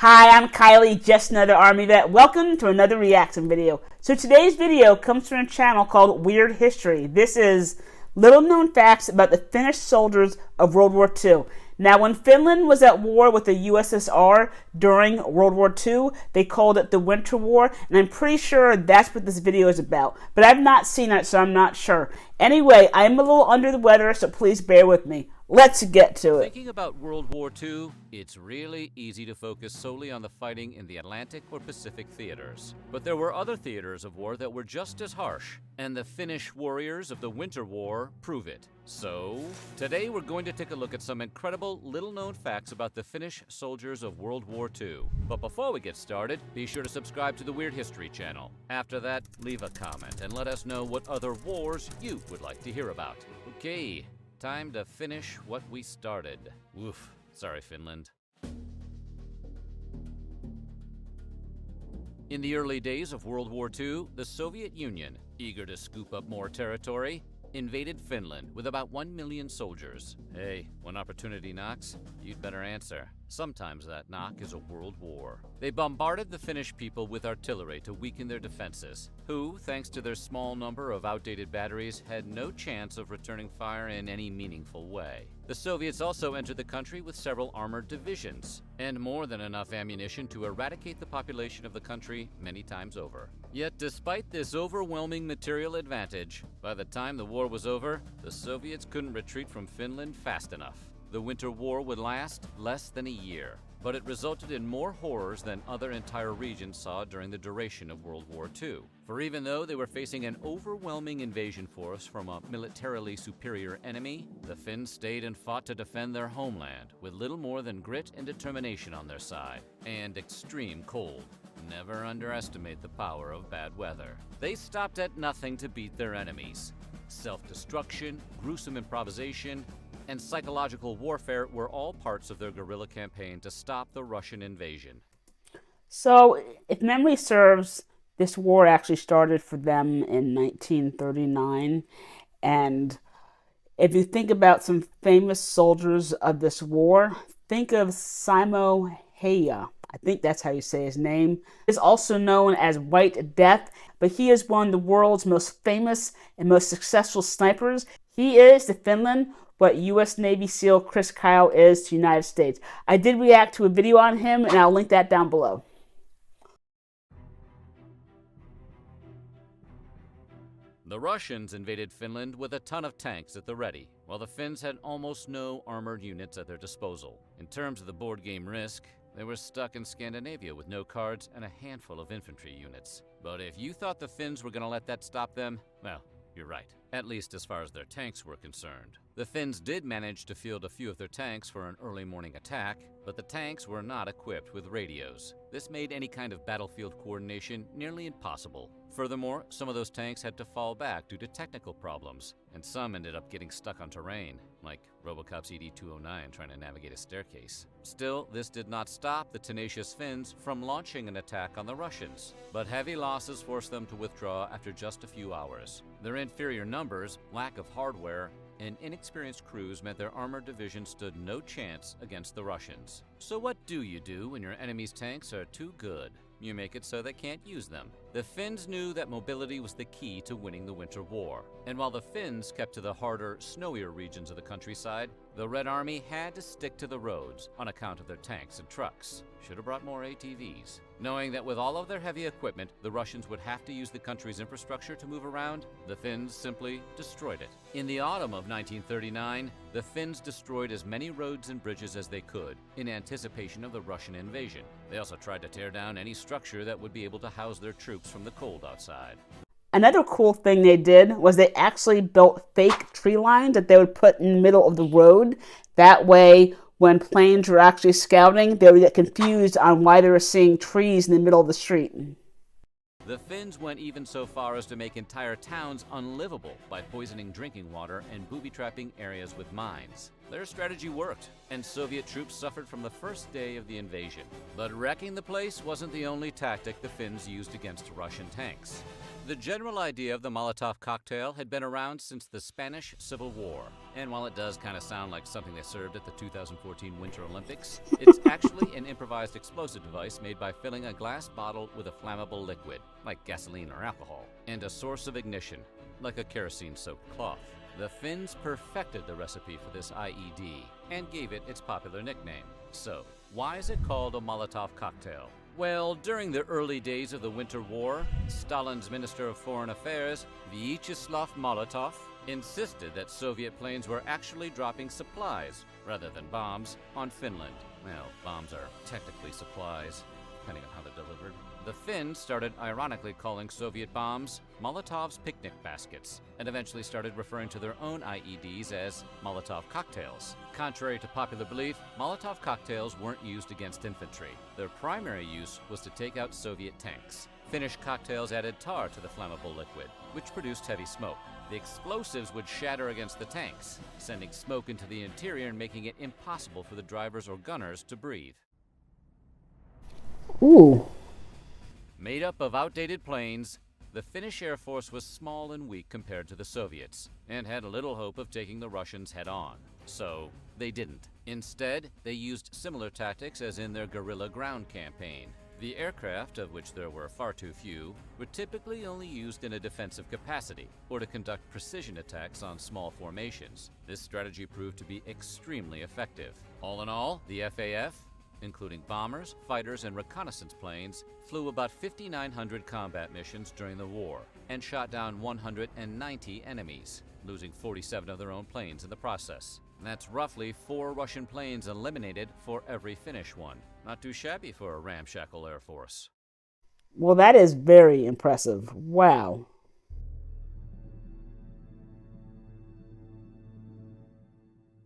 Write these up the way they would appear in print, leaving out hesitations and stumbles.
Hi, I'm Kylie, just another Army vet. Welcome to another reaction video. So today's video comes from a channel called Weird History. This is little known facts about the Finnish soldiers of World War II. Now, when Finland was at war with the USSR during World War II, they called it the Winter War, and I'm pretty sure that's what this video is about. But I've not seen it, so I'm not sure. Anyway, I'm a little under the weather, so please bear with me. Let's get to it. Thinking about World War II, it's really easy to focus solely on the fighting in the Atlantic or Pacific theaters. But there were other theaters of war that were just as harsh, and the Finnish warriors of the Winter War prove it. So, today we're going to take a look at some incredible little-known facts about the Finnish soldiers of World War II. But before we get started, be sure to subscribe to the Weird History channel. After that, leave a comment and let us know what other wars you would like to hear about. Okay. Time to finish what we started. Woof. Sorry, Finland. In the early days of World War II, the Soviet Union, eager to scoop up more territory, invaded Finland with about 1 million soldiers. Hey, when opportunity knocks, you'd better answer. Sometimes that knock is a world war. They bombarded the Finnish people with artillery to weaken their defenses, who, thanks to their small number of outdated batteries, had no chance of returning fire in any meaningful way. The Soviets also entered the country with several armored divisions, and more than enough ammunition to eradicate the population of the country many times over. Yet despite this overwhelming material advantage, by the time the war was over, the Soviets couldn't retreat from Finland fast enough. The Winter War would last less than a year, but it resulted in more horrors than other entire regions saw during the duration of World War II. For even though they were facing an overwhelming invasion force from a militarily superior enemy, the Finns stayed and fought to defend their homeland with little more than grit and determination on their side, and extreme cold. Never underestimate the power of bad weather. They stopped at nothing to beat their enemies. Self-destruction, gruesome improvisation, and psychological warfare were all parts of their guerrilla campaign to stop the Russian invasion. So, if memory serves, this war actually started for them in 1939. And if you think about some famous soldiers of this war, think of Simo Häyhä. I think that's how you say his name. He is also known as White Death, but he is one of the world's most famous and most successful snipers. He is to Finland what U.S. Navy SEAL Chris Kyle is to the United States. I did react to a video on him, and I'll link that down below. The Russians invaded Finland with a ton of tanks at the ready, while the Finns had almost no armored units at their disposal. In terms of the board game Risk, they were stuck in Scandinavia with no cards and a handful of infantry units. But if you thought the Finns were going to let that stop them, well, you're right, at least as far as their tanks were concerned. The Finns did manage to field a few of their tanks for an early morning attack, but the tanks were not equipped with radios. This made any kind of battlefield coordination nearly impossible. Furthermore, some of those tanks had to fall back due to technical problems, and some ended up getting stuck on terrain, like RoboCop's ED-209 trying to navigate a staircase. Still, this did not stop the tenacious Finns from launching an attack on the Russians, but heavy losses forced them to withdraw after just a few hours. Their inferior numbers, lack of hardware, and inexperienced crews meant their armored division stood no chance against the Russians. So what do you do when your enemy's tanks are too good? You make it so they can't use them. The Finns knew that mobility was the key to winning the Winter War. And while the Finns kept to the harder, snowier regions of the countryside, the Red Army had to stick to the roads on account of their tanks and trucks. Should have brought more ATVs. Knowing that with all of their heavy equipment, the Russians would have to use the country's infrastructure to move around, the Finns simply destroyed it. In the autumn of 1939, the Finns destroyed as many roads and bridges as they could in anticipation of the Russian invasion. They also tried to tear down any structure that would be able to house their troops from the cold outside. Another cool thing they did was they actually built fake tree lines that they would put in the middle of the road. That way, when planes were actually scouting, they would get confused on why they were seeing trees in the middle of the street. The Finns went even so far as to make entire towns unlivable by poisoning drinking water and booby-trapping areas with mines. Their strategy worked, and Soviet troops suffered from the first day of the invasion. But wrecking the place wasn't the only tactic the Finns used against Russian tanks. The general idea of the Molotov cocktail had been around since the Spanish Civil War, and while it does kind of sound like something they served at the 2014 Winter Olympics, it's actually an improvised explosive device made by filling a glass bottle with a flammable liquid, like gasoline or alcohol, and a source of ignition, like a kerosene-soaked cloth. The Finns perfected the recipe for this IED and gave it its popular nickname. So, why is it called a Molotov cocktail? Well, during the early days of the Winter War, Stalin's Minister of Foreign Affairs, Vyacheslav Molotov, insisted that Soviet planes were actually dropping supplies, rather than bombs, on Finland. Well, bombs are technically supplies, depending on how they're delivered. The Finns started ironically calling Soviet bombs Molotov's picnic baskets, and eventually started referring to their own IEDs as Molotov cocktails. Contrary to popular belief, Molotov cocktails weren't used against infantry. Their primary use was to take out Soviet tanks. Finnish cocktails added tar to the flammable liquid, which produced heavy smoke. The explosives would shatter against the tanks, sending smoke into the interior and making it impossible for the drivers or gunners to breathe. Ooh. Made up of outdated planes, the Finnish Air Force was small and weak compared to the Soviets, and had little hope of taking the Russians head-on. So, they didn't. Instead, they used similar tactics as in their guerrilla ground campaign. The aircraft, of which there were far too few, were typically only used in a defensive capacity, or to conduct precision attacks on small formations. This strategy proved to be extremely effective. All in all, the FAF, including bombers, fighters, and reconnaissance planes, flew about 5,900 combat missions during the war, and shot down 190 enemies, losing 47 of their own planes in the process. That's roughly 4 Russian planes eliminated for every Finnish one. Not too shabby for a ramshackle Air Force. Well, that is very impressive. Wow.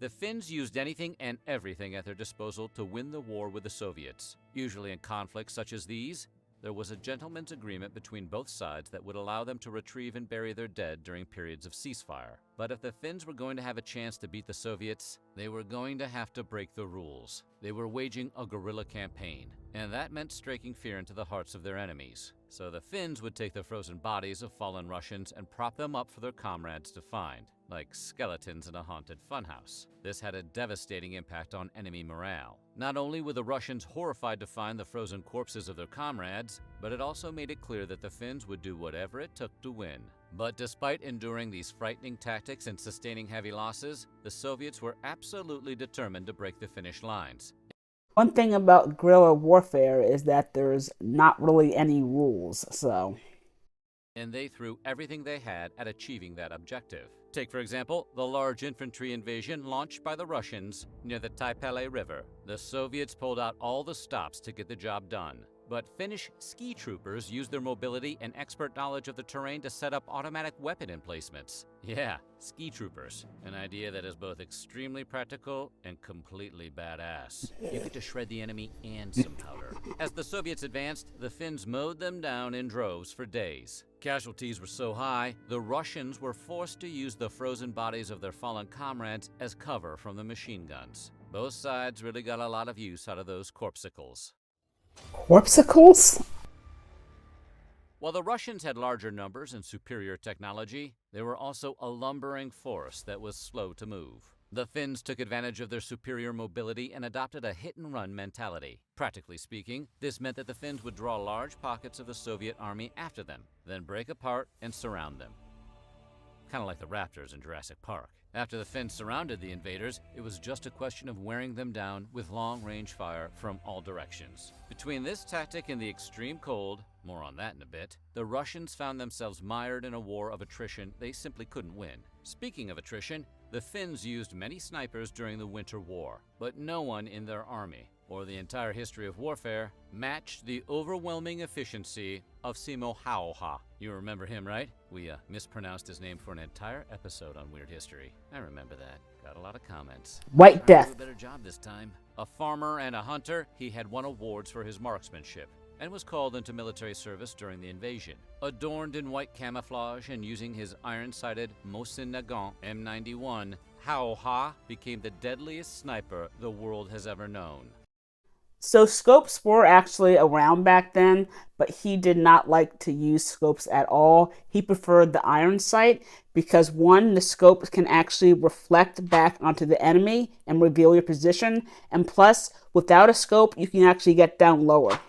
The Finns used anything and everything at their disposal to win the war with the Soviets. Usually in conflicts such as these, there was a gentleman's agreement between both sides that would allow them to retrieve and bury their dead during periods of ceasefire. But if the Finns were going to have a chance to beat the Soviets, they were going to have to break the rules. They were waging a guerrilla campaign, and that meant striking fear into the hearts of their enemies. So the Finns would take the frozen bodies of fallen Russians and prop them up for their comrades to find, like skeletons in a haunted funhouse. This had a devastating impact on enemy morale. Not only were the Russians horrified to find the frozen corpses of their comrades, but it also made it clear that the Finns would do whatever it took to win. But despite enduring these frightening tactics and sustaining heavy losses, the Soviets were absolutely determined to break the Finnish lines. One thing about guerrilla warfare is that there's not really any rules, so. And they threw everything they had at achieving that objective. Take, for example, the large infantry invasion launched by the Russians near the Taipale River. The Soviets pulled out all the stops to get the job done. But Finnish ski troopers used their mobility and expert knowledge of the terrain to set up automatic weapon emplacements. Yeah, ski troopers. An idea that is both extremely practical and completely badass. You get to shred the enemy and some powder. As the Soviets advanced, the Finns mowed them down in droves for days. Casualties were so high, the Russians were forced to use the frozen bodies of their fallen comrades as cover from the machine guns. Both sides really got a lot of use out of those corpsicles. Corpsicles? While the Russians had larger numbers and superior technology, they were also a lumbering force that was slow to move. The Finns took advantage of their superior mobility and adopted a hit-and-run mentality. Practically speaking, this meant that the Finns would draw large pockets of the Soviet army after them, then break apart and surround them. Kind of like the raptors in Jurassic Park. After the Finns surrounded the invaders, it was just a question of wearing them down with long-range fire from all directions. Between this tactic and the extreme cold, more on that in a bit, the Russians found themselves mired in a war of attrition they simply couldn't win. Speaking of attrition, the Finns used many snipers during the Winter War, but no one in their army, or the entire history of warfare, matched the overwhelming efficiency of Simo Häyhä. You remember him, right? We mispronounced his name for an entire episode on Weird History. I remember that. Got a lot of comments. White Death. Do a better job this time. A farmer and a hunter, he had won awards for his marksmanship and was called into military service during the invasion. Adorned in white camouflage and using his iron-sighted Mosin Nagant M91, Häyhä became the deadliest sniper the world has ever known. So scopes were actually around back then, but he did not like to use scopes at all. He preferred the iron sight because one, the scope can actually reflect back onto the enemy and reveal your position, and plus, without a scope, you can actually get down lower.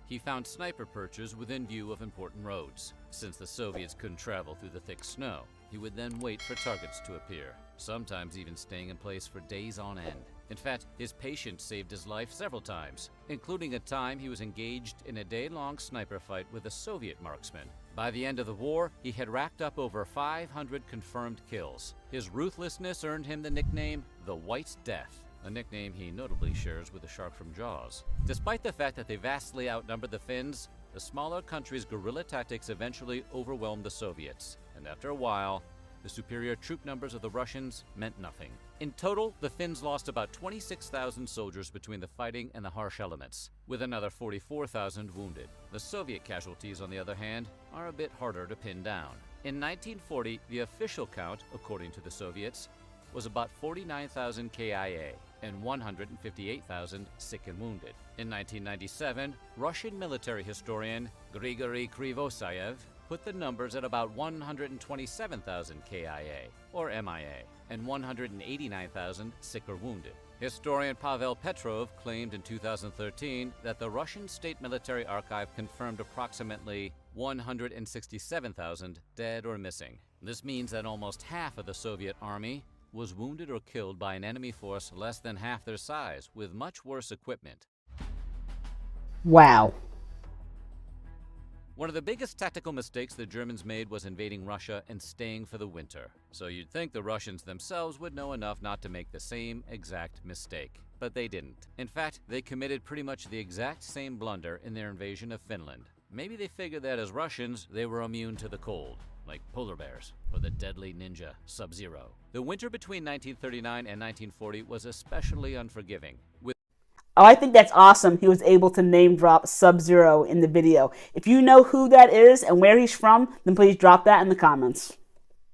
He found sniper perches within view of important roads. Since the Soviets couldn't travel through the thick snow, he would then wait for targets to appear, sometimes even staying in place for days on end. In fact, his patience saved his life several times, including a time he was engaged in a day-long sniper fight with a Soviet marksman. By the end of the war, he had racked up over 500 confirmed kills. His ruthlessness earned him the nickname the White Death, a nickname he notably shares with the shark from Jaws. Despite the fact that they vastly outnumbered the Finns, the smaller country's guerrilla tactics eventually overwhelmed the Soviets, and after a while, the superior troop numbers of the Russians meant nothing. In total, the Finns lost about 26,000 soldiers between the fighting and the harsh elements, with another 44,000 wounded. The Soviet casualties, on the other hand, are a bit harder to pin down. In 1940, the official count, according to the Soviets, was about 49,000 KIA and 158,000 sick and wounded. In 1997, Russian military historian Grigory Krivosayev put the numbers at about 127,000 KIA, or MIA, and 189,000 sick or wounded. Historian Pavel Petrov claimed in 2013 that the Russian State Military Archive confirmed approximately 167,000 dead or missing. This means that almost half of the Soviet army was wounded or killed by an enemy force less than half their size, with much worse equipment. Wow. One of the biggest tactical mistakes the Germans made was invading Russia and staying for the winter. So you'd think the Russians themselves would know enough not to make the same exact mistake. But they didn't. In fact, they committed pretty much the exact same blunder in their invasion of Finland. Maybe they figured that as Russians, they were immune to the cold, like polar bears or the deadly ninja Sub-Zero. The winter between 1939 and 1940 was especially unforgiving. Oh, I think that's awesome. He was able to name drop Sub-Zero in the video. If you know who that is and where he's from, then please drop that in the comments.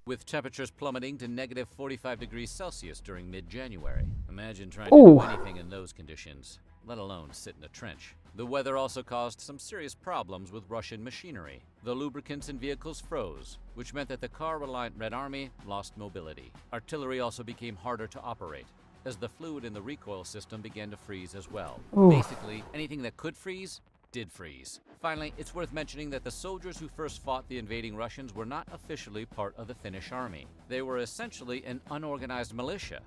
With temperatures plummeting to negative 45 degrees Celsius during mid-January. Imagine trying to do anything in those conditions, let alone sit in a trench. The weather also caused some serious problems with Russian machinery. The lubricants in vehicles froze, which meant that the car-reliant Red Army lost mobility. Artillery also became harder to operate, as the fluid in the recoil system began to freeze as well. Basically, anything that could freeze, did freeze. Finally, it's worth mentioning that the soldiers who first fought the invading Russians were not officially part of the Finnish army. They were essentially an unorganized militia,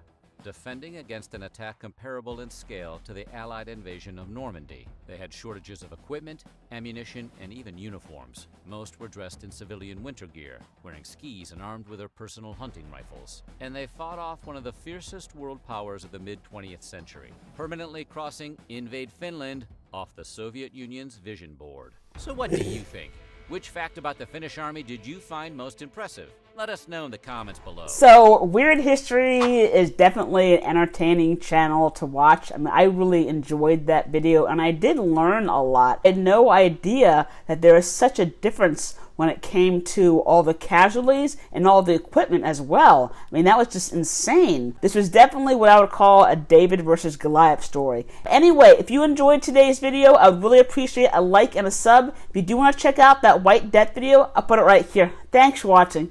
defending against an attack comparable in scale to the Allied invasion of Normandy. They had shortages of equipment, ammunition, and even uniforms. Most were dressed in civilian winter gear, wearing skis and armed with their personal hunting rifles. And they fought off one of the fiercest world powers of the mid-20th century, permanently crossing Invade Finland off the Soviet Union's vision board. So what do you think? Which fact about the Finnish army did you find most impressive? Let us know in the comments below. So, Weird History is definitely an entertaining channel to watch. I mean, I really enjoyed that video, and I did learn a lot. I had no idea that there is such a difference when it came to all the casualties and all the equipment as well. I mean, that was just insane. This was definitely what I would call a David versus Goliath story. Anyway, if you enjoyed today's video, I would really appreciate a like and a sub. If you do want to check out that White Death video, I'll put it right here. Thanks for watching.